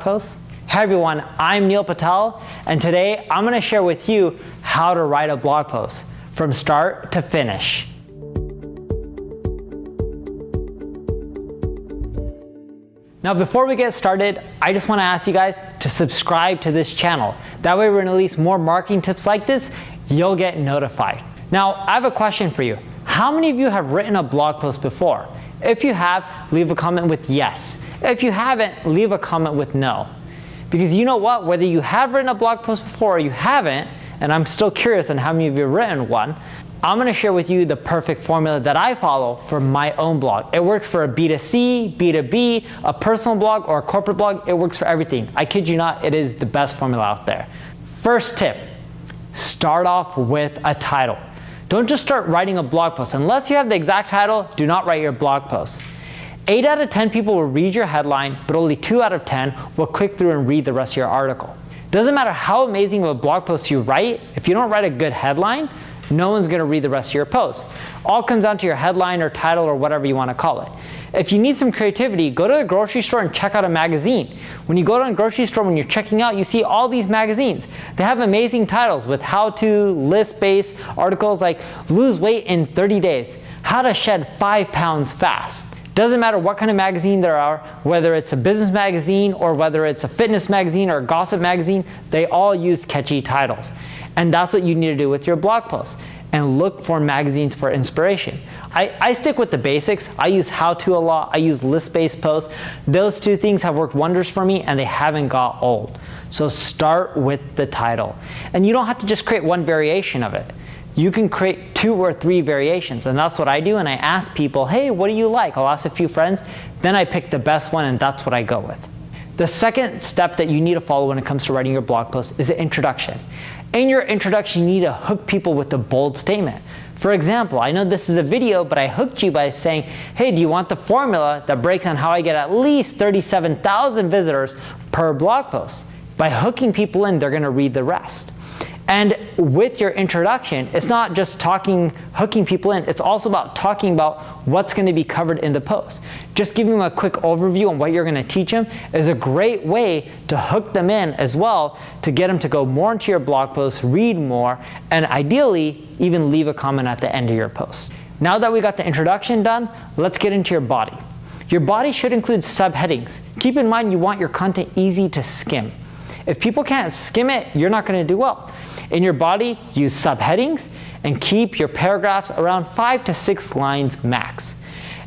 Post. Hey everyone, I'm Patel, and today I'm going to share with you how to write a blog post from start to finish. Now before we get started, I just want to ask you guys to subscribe to this channel. That way we're going to release more marketing tips like this, you'll get notified. Now I have a question for you. How many of you have written a blog post before? If you have, leave a comment with yes. If you haven't, leave a comment with no. Because you know what, whether you have written a blog post before or you haven't, and I'm still curious on how many of you have written one, I'm going to share with you the perfect formula that I follow for my own blog. It works for a B2C, B2B, a personal blog, or a corporate blog. It works for everything. I kid you not, it is the best formula out there. First tip, start off with a title. Don't just start writing a blog post. Unless you have the exact title, do not write your blog post. 8 out of 10 people will read your headline, but only 2 out of 10 will click through and read the rest of your article. Doesn't matter how amazing of a blog post you write, if you don't write a good headline, no one's going to read the rest of your post. All comes down to your headline or title or whatever you want to call it. If you need some creativity, go to the grocery store and check out a magazine. When you go to a grocery store, when you're checking out, you see all these magazines. They have amazing titles with how-to, list-based articles like lose weight in 30 days, how to shed 5 pounds fast. Doesn't matter what kind of magazine there are, whether it's a business magazine or whether it's a fitness magazine or a gossip magazine, they all use catchy titles. And that's what you need to do with your blog post. And look for magazines for inspiration. I stick with the basics. I use how-to a lot. I use list-based posts. Those two things have worked wonders for me and they haven't got old. So start with the title. And you don't have to just create one variation of it. You can create 2 or 3 variations, and that's what I do, and I ask people, hey, what do you like? I'll ask a few friends, then I pick the best one, and that's what I go with. The second step that you need to follow when it comes to writing your blog post is the introduction. In your introduction, you need to hook people with a bold statement. For example, I know this is a video, but I hooked you by saying, hey, do you want the formula that breaks down how I get at least 37,000 visitors per blog post? By hooking people in, they're going to read the rest. And with your introduction, it's not just hooking people in, it's also about talking about what's going to be covered in the post. Just giving them a quick overview on what you're going to teach them is a great way to hook them in as well, to get them to go more into your blog post, read more, and ideally even leave a comment at the end of your post. Now that we got the introduction done, let's get into your body. Your body should include subheadings. Keep in mind you want your content easy to skim. If people can't skim it, you're not going to do well. In your body, use subheadings and keep your paragraphs around 5 to 6 lines max.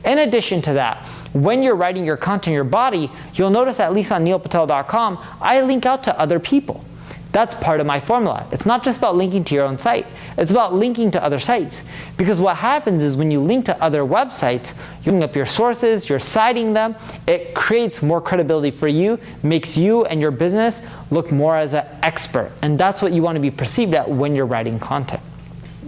In addition to that, when you're writing your content in your body, you'll notice at least on neilpatel.com, I link out to other people. That's part of my formula. It's not just about linking to your own site. It's about linking to other sites. Because what happens is when you link to other websites, you're looking up your sources, you're citing them, it creates more credibility for you, makes you and your business look more as an expert. And that's what you want to be perceived at when you're writing content.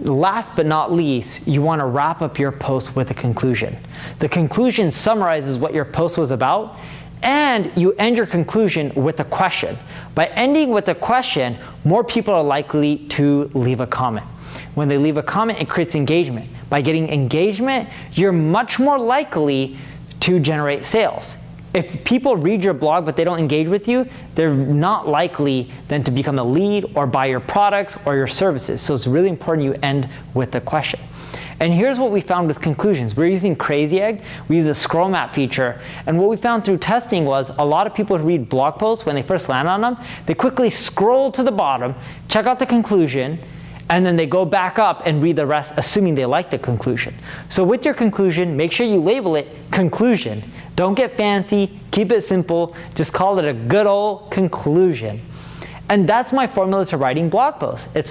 Last but not least, you want to wrap up your post with a conclusion. The conclusion summarizes what your post was about, and you end your conclusion with a question. By ending with a question, more people are likely to leave a comment. When they leave a comment, it creates engagement. By getting engagement, you're much more likely to generate sales. If people read your blog but they don't engage with you, they're not likely then to become a lead or buy your products or your services. So it's really important you end with a question. And here's what we found with conclusions. We're using Crazy Egg. We use a scroll map feature. And what we found through testing was a lot of people who read blog posts, when they first land on them, they quickly scroll to the bottom, check out the conclusion, and then they go back up and read the rest, assuming they like the conclusion. So with your conclusion, make sure you label it conclusion. Don't get fancy, keep it simple, just call it a good old conclusion. And that's my formula to writing blog posts. It's